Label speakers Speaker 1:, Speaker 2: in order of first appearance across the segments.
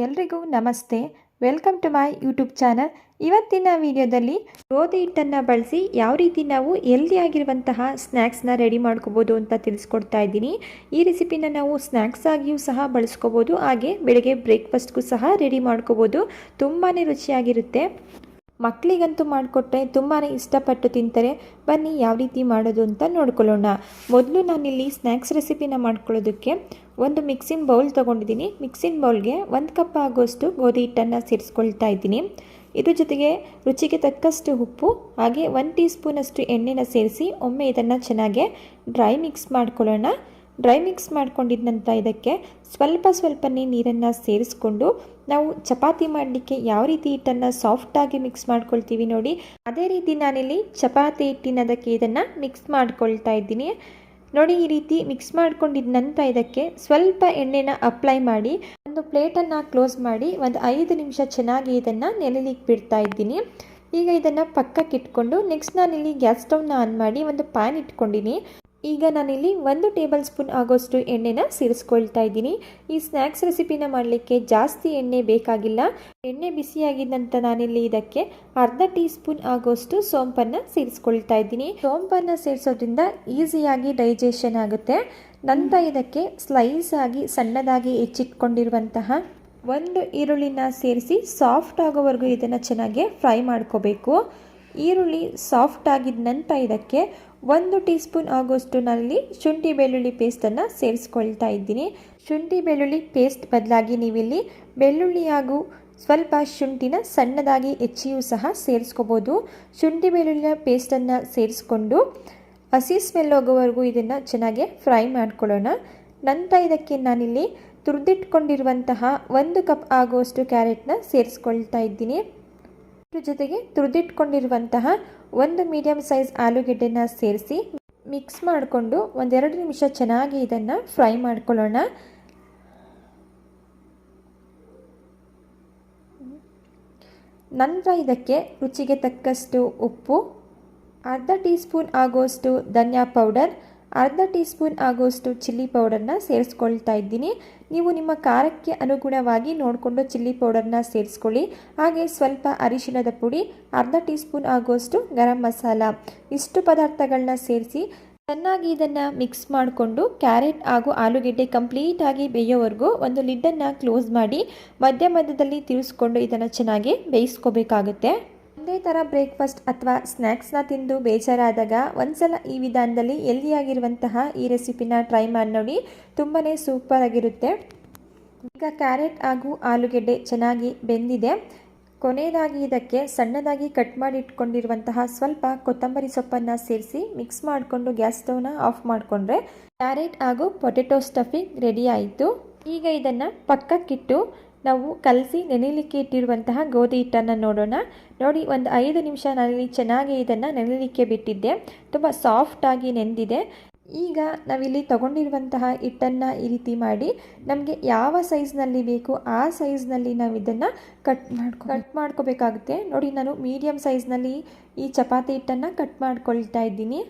Speaker 1: ಎಲ್ರಿಗೂ ನಮಸ್ತೆ. Welcome to my YouTube channel. ಇವತ್ತಿನ ವಿಡಿಯೋದಲ್ಲಿ ಗೋಧಿ ಹಿಟ್ಟನ್ನು ಬಳಸಿ ಯಾವ ರೀತಿ ನಾವು ಹೆಲ್ದಿಯಾಗಿರುವಂತಹ ಸ್ನ್ಯಾಕ್ಸ್ನ ರೆಡಿ ಮಾಡ್ಕೋಬೋದು ಅಂತ ತಿಳಿಸ್ಕೊಡ್ತಾ ಇದ್ದೀನಿ. ಈ ರೆಸಿಪಿನ ನಾವು ಸ್ನ್ಯಾಕ್ಸ್ ಆಗಿಯೂ ಸಹ ಬಳಸ್ಕೋಬೋದು, ಹಾಗೆ ಬೆಳಗ್ಗೆ ಬ್ರೇಕ್ಫಾಸ್ಟ್ಗೂ ಸಹ ರೆಡಿ ಮಾಡ್ಕೋಬೋದು. ತುಂಬಾ ರುಚಿಯಾಗಿರುತ್ತೆ. ಮಕ್ಕಳಿಗಂತೂ ಮಾಡಿಕೊಟ್ರೆ ತುಂಬಾ ಇಷ್ಟಪಟ್ಟು ತಿಂತಾರೆ. ಬನ್ನಿ ಯಾವ ರೀತಿ ಮಾಡೋದು ಅಂತ ನೋಡ್ಕೊಳ್ಳೋಣ. ಮೊದಲು ನಾನಿಲ್ಲಿ ಸ್ನ್ಯಾಕ್ಸ್ ರೆಸಿಪಿನ ಮಾಡ್ಕೊಳ್ಳೋದಕ್ಕೆ ಒಂದು ಮಿಕ್ಸಿಂಗ್ ಬೌಲ್ ತೊಗೊಂಡಿದ್ದೀನಿ. ಮಿಕ್ಸಿಂಗ್ ಬೌಲ್ಗೆ 1 ಕಪ್ ಆಗೋಷ್ಟು ಗೋಧಿ ಹಿಟ್ಟನ್ನು ಸೇರಿಸ್ಕೊಳ್ತಾ ಇದ್ದೀನಿ. ಇದ್ರ ಜೊತೆಗೆ ರುಚಿಗೆ ತಕ್ಕಷ್ಟು ಉಪ್ಪು ಹಾಗೆ 1 ಟೀ ಸ್ಪೂನಷ್ಟು ಎಣ್ಣೆನ ಸೇರಿಸಿ ಒಮ್ಮೆ ಇದನ್ನು ಚೆನ್ನಾಗಿ ಡ್ರೈ ಮಿಕ್ಸ್ ಮಾಡ್ಕೊಳ್ಳೋಣ. ಡ್ರೈ ಮಿಕ್ಸ್ ಮಾಡ್ಕೊಂಡಿದ್ದ ನಂತರ ಇದಕ್ಕೆ ಸ್ವಲ್ಪನೇ ನೀರನ್ನು ಸೇರಿಸ್ಕೊಂಡು ನಾವು ಚಪಾತಿ ಮಾಡಲಿಕ್ಕೆ ಯಾವ ರೀತಿ ಹಿಟ್ಟನ್ನು ಸಾಫ್ಟಾಗಿ ಮಿಕ್ಸ್ ಮಾಡ್ಕೊಳ್ತೀವಿ ನೋಡಿ, ಅದೇ ರೀತಿ ನಾನಿಲ್ಲಿ ಚಪಾತಿ ಹಿಟ್ಟಿನದಕ್ಕೆ ಇದನ್ನು ಮಿಕ್ಸ್ ಮಾಡ್ಕೊಳ್ತಾ ಇದ್ದೀನಿ. ನೋಡಿ, ಈ ರೀತಿ ಮಿಕ್ಸ್ ಮಾಡ್ಕೊಂಡಿದ್ದ ನಂತರ ಇದಕ್ಕೆ ಸ್ವಲ್ಪ ಎಣ್ಣೆನ ಅಪ್ಲೈ ಮಾಡಿ ಒಂದು ಪ್ಲೇಟನ್ನು ಕ್ಲೋಸ್ ಮಾಡಿ ಒಂದು 5 ನಿಮಿಷ ಚೆನ್ನಾಗಿ ಇದನ್ನು ನೆನೆಲಿಕ್ಕೆ ಬಿಡ್ತಾ ಇದ್ದೀನಿ. ಈಗ ಇದನ್ನು ಪಕ್ಕಕ್ಕೆ ಇಟ್ಕೊಂಡು ನೆಕ್ಸ್ಟ್ ನಾನಿಲ್ಲಿ ಗ್ಯಾಸ್ ಸ್ಟವ್ನ ಆನ್ ಮಾಡಿ ಒಂದು ಪ್ಯಾನ್ ಇಟ್ಕೊಂಡಿನಿ. ಈಗ ನಾನಿಲ್ಲಿ 1 ಟೇಬಲ್ ಸ್ಪೂನ್ ಆಗೋಷ್ಟು ಎಣ್ಣೆನ ಸೇರಿಸ್ಕೊಳ್ತಾ ಇದ್ದೀನಿ. ಈ ಸ್ನ್ಯಾಕ್ಸ್ ರೆಸಿಪಿನ ಮಾಡಲಿಕ್ಕೆ ಜಾಸ್ತಿ ಎಣ್ಣೆ ಬೇಕಾಗಿಲ್ಲ. ಎಣ್ಣೆ ಬಿಸಿಯಾಗಿದ್ದ ನಂತರ ನಾನಿಲ್ಲಿ ಇದಕ್ಕೆ ಅರ್ಧ ಟೀ ಸ್ಪೂನ್ ಆಗೋಷ್ಟು ಸೋಂಪನ್ನು ಸೇರಿಸ್ಕೊಳ್ತಾ ಇದ್ದೀನಿ. ಸೋಂಪನ್ನು ಸೇರಿಸೋದ್ರಿಂದ ಈಸಿಯಾಗಿ ಡೈಜೆಷನ್ ಆಗುತ್ತೆ. ನಂತರ ಇದಕ್ಕೆ ಸ್ಲೈಸ್ ಆಗಿ ಸಣ್ಣದಾಗಿ ಹೆಚ್ಚಿಟ್ಕೊಂಡಿರುವಂತಹ 1 ಈರುಳ್ಳಿನ ಸೇರಿಸಿ ಸಾಫ್ಟ್ ಆಗೋವರೆಗೂ ಇದನ್ನು ಚೆನ್ನಾಗಿ ಫ್ರೈ ಮಾಡ್ಕೋಬೇಕು. ಈರುಳ್ಳಿ ಸಾಫ್ಟ್ ಆಗಿದ ನಂತರ ಇದಕ್ಕೆ 1 ಟೀ ಸ್ಪೂನ್ ಆಗೋಷ್ಟು ನಾನಲ್ಲಿ ಶುಂಠಿ ಬೆಳ್ಳುಳ್ಳಿ ಪೇಸ್ಟನ್ನು ಸೇರಿಸ್ಕೊಳ್ತಾ ಇದ್ದೀನಿ. ಶುಂಠಿ ಬೆಳ್ಳುಳ್ಳಿ ಪೇಸ್ಟ್ ಬದಲಾಗಿ ನೀವಿಲ್ಲಿ ಬೆಳ್ಳುಳ್ಳಿ ಹಾಗೂ ಸ್ವಲ್ಪ ಶುಂಠಿನ ಸಣ್ಣದಾಗಿ ಹೆಚ್ಚಿಯೂ ಸಹ ಸೇರಿಸ್ಕೋಬೋದು. ಶುಂಠಿ ಬೆಳ್ಳುಳ್ಳಿಯ ಪೇಸ್ಟನ್ನು ಸೇರಿಸ್ಕೊಂಡು ಹಸಿ ಸ್ಮೆಲ್ ಹೋಗೋವರೆಗೂ ಇದನ್ನು ಚೆನ್ನಾಗಿ ಫ್ರೈ ಮಾಡ್ಕೊಳ್ಳೋಣ. ನಂತರ ಇದಕ್ಕೆ ನಾನಿಲ್ಲಿ ತುರಿದಿಟ್ಕೊಂಡಿರುವಂತಹ 1 ಕಪ್ ಆಗುವಷ್ಟು ಕ್ಯಾರೆಟ್ನ ಸೇರಿಸ್ಕೊಳ್ತಾ ಇದ್ದೀನಿ. ಇದ್ರ ಜೊತೆಗೆ ತುರಿದಿಟ್ಕೊಂಡಿರುವಂತಹ 1 ಮೀಡಿಯಂ ಸೈಜ್ ಆಲೂಗೆಡ್ಡೆನ ಸೇರಿಸಿ ಮಿಕ್ಸ್ ಮಾಡಿಕೊಂಡು 1-2 ನಿಮಿಷ ಚೆನ್ನಾಗಿ ಇದನ್ನು ಫ್ರೈ ಮಾಡ್ಕೊಳ್ಳೋಣ. ನಂತರ ಇದಕ್ಕೆ ರುಚಿಗೆ ತಕ್ಕಷ್ಟು ಉಪ್ಪು, ಅರ್ಧ ಟೀ ಸ್ಪೂನ್ ಆಗೋಷ್ಟು ಧನಿಯಾ ಪೌಡರ್, ಅರ್ಧ ಟೀ ಸ್ಪೂನ್ ಆಗೋಷ್ಟು ಚಿಲ್ಲಿ ಪೌಡರ್ನ ಸೇರಿಸ್ಕೊಳ್ತಾ ಇದ್ದೀನಿ. ನೀವು ನಿಮ್ಮ ಖಾರಕ್ಕೆ ಅನುಗುಣವಾಗಿ ನೋಡಿಕೊಂಡು ಚಿಲ್ಲಿ ಪೌಡರ್ನ ಸೇರಿಸ್ಕೊಳ್ಳಿ. ಹಾಗೆ ಸ್ವಲ್ಪ ಅರಿಶಿಣದ ಪುಡಿ, ಅರ್ಧ ಟೀ ಸ್ಪೂನ್ ಆಗೋಷ್ಟು ಗರಂ ಮಸಾಲ, ಇಷ್ಟು ಪದಾರ್ಥಗಳನ್ನ ಸೇರಿಸಿ ಚೆನ್ನಾಗಿ ಇದನ್ನು ಮಿಕ್ಸ್ ಮಾಡಿಕೊಂಡು ಕ್ಯಾರೆಟ್ ಹಾಗೂ ಆಲೂಗೆಡ್ಡೆ ಕಂಪ್ಲೀಟಾಗಿ ಬೇಯೋವರೆಗೂ ಒಂದು ಲಿಡ್ಡನ್ನು ಕ್ಲೋಸ್ ಮಾಡಿ ಮಧ್ಯದಲ್ಲಿ ತಿರುಗಿಸ್ಕೊಂಡು ಇದನ್ನು ಚೆನ್ನಾಗಿ ಬೇಯಿಸ್ಕೋಬೇಕಾಗುತ್ತೆ. ಒಂದೇ ಥರ ಬ್ರೇಕ್ಫಾಸ್ಟ್ ಅಥವಾ ಸ್ನ್ಯಾಕ್ಸ್ನ ತಿಂದು ಬೇಜಾರಾದಾಗ ಒಂದ್ಸಲ ಈ ವಿಧಾನದಲ್ಲಿ ಹೆಲ್ದಿಯಾಗಿರುವಂತಹ ಈ ರೆಸಿಪಿನ ಟ್ರೈ ಮಾಡಿ ನೋಡಿ, ತುಂಬಾ ಸೂಪರ್ ಆಗಿರುತ್ತೆ. ಈಗ ಕ್ಯಾರೆಟ್ ಹಾಗೂ ಆಲೂಗೆಡ್ಡೆ ಚೆನ್ನಾಗಿ ಬೆಂದಿದೆ. ಕೊನೆಯದಾಗಿ ಇದಕ್ಕೆ ಸಣ್ಣದಾಗಿ ಕಟ್ ಮಾಡಿ ಇಟ್ಕೊಂಡಿರುವಂತಹ ಸ್ವಲ್ಪ ಕೊತ್ತಂಬರಿ ಸೊಪ್ಪನ್ನು ಸೇರಿಸಿ ಮಿಕ್ಸ್ ಮಾಡಿಕೊಂಡು ಗ್ಯಾಸ್ ಸ್ಟವ್ನ ಆಫ್ ಮಾಡಿಕೊಂಡ್ರೆ ಕ್ಯಾರೆಟ್ ಹಾಗೂ ಪೊಟೆಟೊ ಸ್ಟಫಿಂಗ್ ರೆಡಿ ಆಯಿತು. ಈಗ ಇದನ್ನು ಪಕ್ಕಕ್ಕಿಟ್ಟು ನಾವು ಕಲಸಿ ನೆನೆಯಲಿಕ್ಕೆ ಇಟ್ಟಿರುವಂತಹ ಗೋಧಿ ಹಿಟ್ಟನ್ನು ನೋಡೋಣ. ನೋಡಿ, ಒಂದು 5 ನಿಮಿಷ ನಾನಿಲ್ಲಿ ಚೆನ್ನಾಗಿ ಇದನ್ನು ನೆನೆಯಲಿಕ್ಕೆ ಬಿಟ್ಟಿದ್ದೆ. ತುಂಬ ಸಾಫ್ಟಾಗಿ ನೆಂದಿದೆ. ಈಗ ನಾವಿಲ್ಲಿ ತಗೊಂಡಿರುವಂತಹ ಹಿಟ್ಟನ್ನು ಈ ರೀತಿ ಮಾಡಿ ನಮಗೆ ಯಾವ ಸೈಜ್ನಲ್ಲಿ ಬೇಕು ಆ ಸೈಜ್ನಲ್ಲಿ ನಾವು ಇದನ್ನು ಕಟ್ ಮಾಡ್ಕೋಬೇಕಾಗುತ್ತೆ. ನೋಡಿ, ನಾನು ಮೀಡಿಯಮ್ ಸೈಜ್ನಲ್ಲಿ ಈ ಚಪಾತಿ ಹಿಟ್ಟನ್ನು ಕಟ್ ಮಾಡ್ಕೊಳ್ತಾ ಇದ್ದೀನಿ.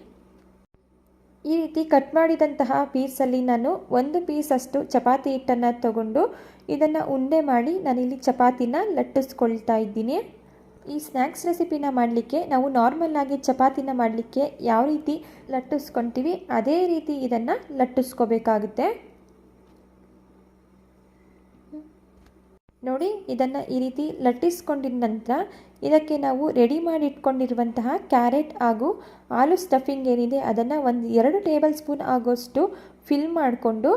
Speaker 1: ಈ ರೀತಿ ಕಟ್ ಮಾಡಿದಂತಹ ಪೀಸಲ್ಲಿ ನಾನು 1 ಪೀಸ್ ಅಷ್ಟು ಚಪಾತಿ ಹಿಟ್ಟನ್ನು ತಗೊಂಡು ಇದನ್ನು ಉಂಡೆ ಮಾಡಿ ನಾನಿಲ್ಲಿ ಚಪಾತಿನ ಲಟ್ಟಿಸ್ಕೊಳ್ತಾ ಇದ್ದೀನಿ. ಈ ಸ್ನ್ಯಾಕ್ಸ್ ರೆಸಿಪಿನ ಮಾಡಲಿಕ್ಕೆ ನಾವು ನಾರ್ಮಲ್ ಆಗಿ ಚಪಾತಿನ ಮಾಡಲಿಕ್ಕೆ ಯಾವ ರೀತಿ ಲಟ್ಟಿಸ್ಕೊತೀವಿ ಅದೇ ರೀತಿ ಇದನ್ನು ಲಟ್ಟಿಸ್ಕೋಬೇಕಾಗುತ್ತೆ. ನೋಡಿ, ಇದನ್ನು ಈ ರೀತಿ ಲಟ್ಟಿಸ್ಕೊಂಡಿದ ನಂತರ ಇದಕ್ಕೆ ನಾವು ರೆಡಿ ಮಾಡಿ ಇಟ್ಕೊಂಡಿರುವಂತಹ ಕ್ಯಾರೆಟ್ ಹಾಗೂ ಆಲೂ ಸ್ಟಫಿಂಗ್ ಏನಿದೆ ಅದನ್ನು 1-2 ಟೇಬಲ್ ಸ್ಪೂನ್ ಆಗೋಷ್ಟು ಫಿಲ್ ಮಾಡಿಕೊಂಡು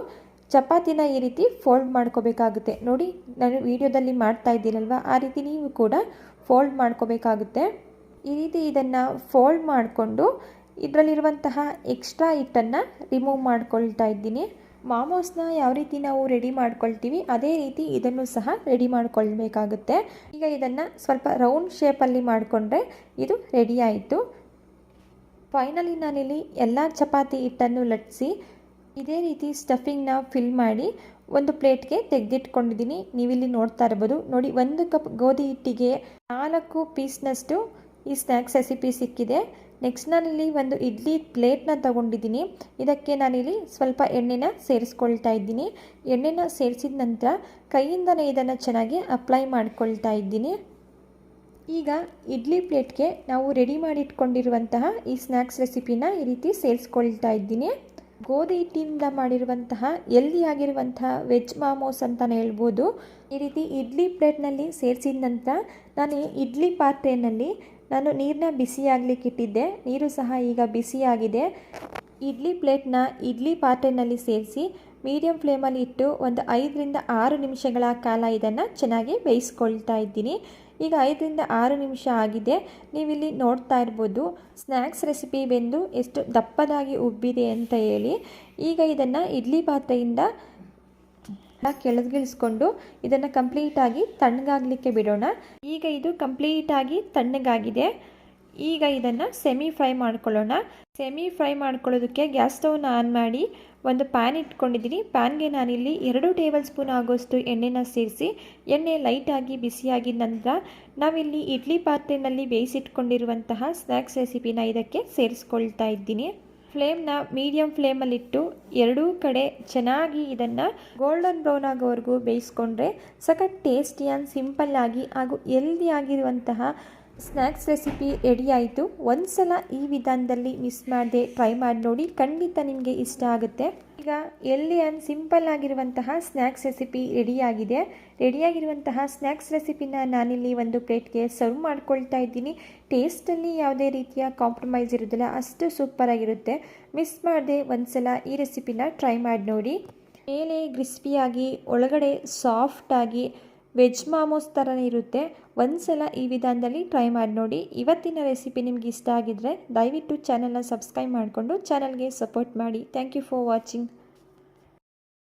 Speaker 1: ಚಪಾತಿನ ಈ ರೀತಿ ಫೋಲ್ಡ್ ಮಾಡ್ಕೋಬೇಕಾಗುತ್ತೆ. ನೋಡಿ, ನಾನು ವಿಡಿಯೋದಲ್ಲಿ ಮಾಡ್ತಾ ಇದ್ದೀನಲ್ವ, ಆ ರೀತಿ ನೀವು ಕೂಡ ಫೋಲ್ಡ್ ಮಾಡ್ಕೋಬೇಕಾಗುತ್ತೆ. ಈ ರೀತಿ ಇದನ್ನು ಫೋಲ್ಡ್ ಮಾಡಿಕೊಂಡು ಇದರಲ್ಲಿರುವಂತಹ ಎಕ್ಸ್ಟ್ರಾ ಹಿಟ್ಟನ್ನು ರಿಮೂವ್ ಮಾಡ್ಕೊಳ್ತಾ ಇದ್ದೀನಿ. ಮಾಮೋಸ್ನ ಯಾವ ರೀತಿ ನಾವು ರೆಡಿ ಮಾಡ್ಕೊಳ್ತೀವಿ ಅದೇ ರೀತಿ ಇದನ್ನು ಸಹ ರೆಡಿ ಮಾಡ್ಕೊಳ್ಬೇಕಾಗುತ್ತೆ. ಈಗ ಇದನ್ನು ಸ್ವಲ್ಪ ರೌಂಡ್ ಶೇಪಲ್ಲಿ ಮಾಡಿಕೊಂಡ್ರೆ ಇದು ರೆಡಿ ಆಯಿತು. ಫೈನಲಿ ನಾನಿಲ್ಲಿ ಎಲ್ಲ ಚಪಾತಿ ಹಿಟ್ಟನ್ನು ಲಟ್ಟಿಸಿ ಇದೇ ರೀತಿ ಸ್ಟಫಿಂಗ್ನ ಫಿಲ್ ಮಾಡಿ ಒಂದು ಪ್ಲೇಟ್ಗೆ ತೆಗೆದಿಟ್ಕೊಂಡಿದ್ದೀನಿ. ನೀವಿಲ್ಲಿ ನೋಡ್ತಾ ಇರ್ಬೋದು. ನೋಡಿ, 1 ಕಪ್ ಗೋಧಿ ಹಿಟ್ಟಿಗೆ 4 ಪೀಸ್ನಷ್ಟು ಈ ಸ್ನ್ಯಾಕ್ಸ್ ರೆಸಿಪಿ ಸಿಕ್ಕಿದೆ. ನೆಕ್ಸ್ಟ್ ನಾನಿಲ್ಲಿ ಒಂದು ಇಡ್ಲಿ ಪ್ಲೇಟ್ನ ತಗೊಂಡಿದ್ದೀನಿ. ಇದಕ್ಕೆ ನಾನಿಲ್ಲಿ ಸ್ವಲ್ಪ ಎಣ್ಣೆನ ಸೇರಿಸ್ಕೊಳ್ತಾ ಇದ್ದೀನಿ. ಎಣ್ಣೆನ ಸೇರಿಸಿದ ನಂತರ ಕೈಯಿಂದನೇ ಇದನ್ನು ಚೆನ್ನಾಗಿ ಅಪ್ಲೈ ಮಾಡ್ಕೊಳ್ತಾ ಇದ್ದೀನಿ. ಈಗ ಇಡ್ಲಿ ಪ್ಲೇಟ್ಗೆ ನಾವು ರೆಡಿ ಮಾಡಿಟ್ಕೊಂಡಿರುವಂತಹ ಈ ಸ್ನ್ಯಾಕ್ಸ್ ರೆಸಿಪಿನ ಈ ರೀತಿ ಸೇರಿಸ್ಕೊಳ್ತಾ ಇದ್ದೀನಿ. ಗೋಧಿ ಹಿಟ್ಟಿನಿಂದ ಮಾಡಿರುವಂತಹ ಹೆಲ್ದಿ ಆಗಿರುವಂತಹ ವೆಜ್ ಮಾಮೋಸ್ ಅಂತಲೇ ಹೇಳ್ಬೋದು. ಈ ರೀತಿ ಇಡ್ಲಿ ಪ್ಲೇಟ್ನಲ್ಲಿ ಸೇರಿಸಿದ ನಂತರ ನಾನು ಇಡ್ಲಿ ಪಾತ್ರೆಯಲ್ಲಿ ನಾನು ನೀರನ್ನ ಬಿಸಿಯಾಗಲಿಕ್ಕೆ ಇಟ್ಟಿದ್ದೆ. ನೀರು ಸಹ ಈಗ ಬಿಸಿಯಾಗಿದೆ. ಇಡ್ಲಿ ಪ್ಲೇಟ್ನ ಇಡ್ಲಿ ಪಾತ್ರೆಯಲ್ಲಿ ಸೇರಿಸಿ ಮೀಡಿಯಂ ಫ್ಲೇಮಲ್ಲಿ ಇಟ್ಟು ಒಂದು 5-6 ನಿಮಿಷಗಳ ಕಾಲ ಇದನ್ನು ಚೆನ್ನಾಗಿ ಬೇಯಿಸ್ಕೊಳ್ತಾ ಇದ್ದೀನಿ. ಈಗ 5-6 ನಿಮಿಷ ಆಗಿದೆ. ನೀವಿಲ್ಲಿ ನೋಡ್ತಾ ಇರ್ಬೋದು ಸ್ನ್ಯಾಕ್ಸ್ ರೆಸಿಪಿ ಬೆಂದು ಎಷ್ಟು ದಪ್ಪದಾಗಿ ಉಬ್ಬಿದೆ ಅಂತ ಹೇಳಿ. ಈಗ ಇದನ್ನು ಇಡ್ಲಿ ಪಾತ್ರೆಯಿಂದ ಕೆಳಗಿಳಿಸ್ಕೊಂಡು ಇದನ್ನು ಕಂಪ್ಲೀಟಾಗಿ ತಣ್ಣಗಾಗಲಿಕ್ಕೆ ಬಿಡೋಣ. ಈಗ ಇದು ಕಂಪ್ಲೀಟಾಗಿ ತಣ್ಣಗಾಗಿದೆ. ಈಗ ಇದನ್ನು ಸೆಮಿ ಫ್ರೈ ಮಾಡ್ಕೊಳ್ಳೋಣ. ಸೆಮಿ ಫ್ರೈ ಮಾಡ್ಕೊಳ್ಳೋದಕ್ಕೆ ಗ್ಯಾಸ್ ಸ್ಟವ್ನ ಆನ್ ಮಾಡಿ ಒಂದು ಪ್ಯಾನ್ ಇಟ್ಕೊಂಡಿದ್ದೀನಿ. ಪ್ಯಾನ್ಗೆ ನಾನಿಲ್ಲಿ 2 ಟೇಬಲ್ ಸ್ಪೂನ್ ಆಗೋಷ್ಟು ಎಣ್ಣೆನ ಸೇರಿಸಿ ಎಣ್ಣೆ ಲೈಟಾಗಿ ಬಿಸಿಯಾಗಿದ ನಂತರ ನಾವಿಲ್ಲಿ ಇಡ್ಲಿ ಪಾತ್ರೆಯಲ್ಲಿ ಬೇಯಿಸಿಟ್ಕೊಂಡಿರುವಂತಹ ಸ್ನ್ಯಾಕ್ಸ್ ರೆಸಿಪಿನ ಇದಕ್ಕೆ ಸೇರಿಸ್ಕೊಳ್ತಾ ಇದ್ದೀನಿ. ಫ್ಲೇಮ್ನ ಮೀಡಿಯಂ ಫ್ಲೇಮಲ್ಲಿಟ್ಟು ಎರಡೂ ಕಡೆ ಚೆನ್ನಾಗಿ ಇದನ್ನು ಗೋಲ್ಡನ್ ಬ್ರೌನ್ ಆಗೋವರೆಗೂ ಬೇಯಿಸ್ಕೊಂಡ್ರೆ ಸಖತ್ ಟೇಸ್ಟಿ ಆ್ಯಂಡ್ ಸಿಂಪಲ್ ಆಗಿ ಹಾಗೂ ಹೆಲ್ದಿ ಆಗಿರುವಂತಹ ಸ್ನ್ಯಾಕ್ಸ್ ರೆಸಿಪಿ ರೆಡಿ ಆಯಿತು. ಒಂದು ಸಲ ಈ ವಿಧಾನದಲ್ಲಿ ಮಿಸ್ ಮಾಡದೆ ಟ್ರೈ ಮಾಡಿ ನೋಡಿ, ಖಂಡಿತ ನಿಮಗೆ ಇಷ್ಟ ಆಗುತ್ತೆ. ಈಗ ಹೆಲ್ದಿ ಆ್ಯಂಡ್ ಸಿಂಪಲ್ ಆಗಿರುವಂತಹ ಸ್ನ್ಯಾಕ್ಸ್ ರೆಸಿಪಿ ರೆಡಿಯಾಗಿದೆ. ರೆಡಿಯಾಗಿರುವಂತಹ ಸ್ನ್ಯಾಕ್ಸ್ ರೆಸಿಪಿನ ನಾನಿಲ್ಲಿ ಒಂದು ಪ್ಲೇಟ್ಗೆ ಸರ್ವ್ ಮಾಡ್ಕೊಳ್ತಾ ಇದ್ದೀನಿ. ಟೇಸ್ಟಲ್ಲಿ ಯಾವುದೇ ರೀತಿಯ ಕಾಂಪ್ರಮೈಸ್ ಇರೋದಿಲ್ಲ, ಅಷ್ಟು ಸೂಪರಾಗಿರುತ್ತೆ. ಮಿಸ್ ಮಾಡದೆ ಒಂದು ಸಲ ಈ ರೆಸಿಪಿನ ಟ್ರೈ ಮಾಡಿ ನೋಡಿ. ಮೇಲೆ ಕ್ರಿಸ್ಪಿಯಾಗಿ ಒಳಗಡೆ ಸಾಫ್ಟಾಗಿ ವೆಜ್ ಮಾಮೋಸ್ ಥರನೇ ಇರುತ್ತೆ. ಒಂದು ಸಲ ಈ ವಿಧಾನದಲ್ಲಿ ಟ್ರೈ ಮಾಡಿ ನೋಡಿ. ಇವತ್ತಿನ ರೆಸಿಪಿ ನಿಮ್ಗೆ ಇಷ್ಟ ಆಗಿದ್ದರೆ ದಯವಿಟ್ಟು ಚಾನಲ್ನ ಸಬ್ಸ್ಕ್ರೈಬ್ ಮಾಡಿಕೊಂಡು ಚಾನಲ್ಗೆ ಸಪೋರ್ಟ್ ಮಾಡಿ. Thank you for watching.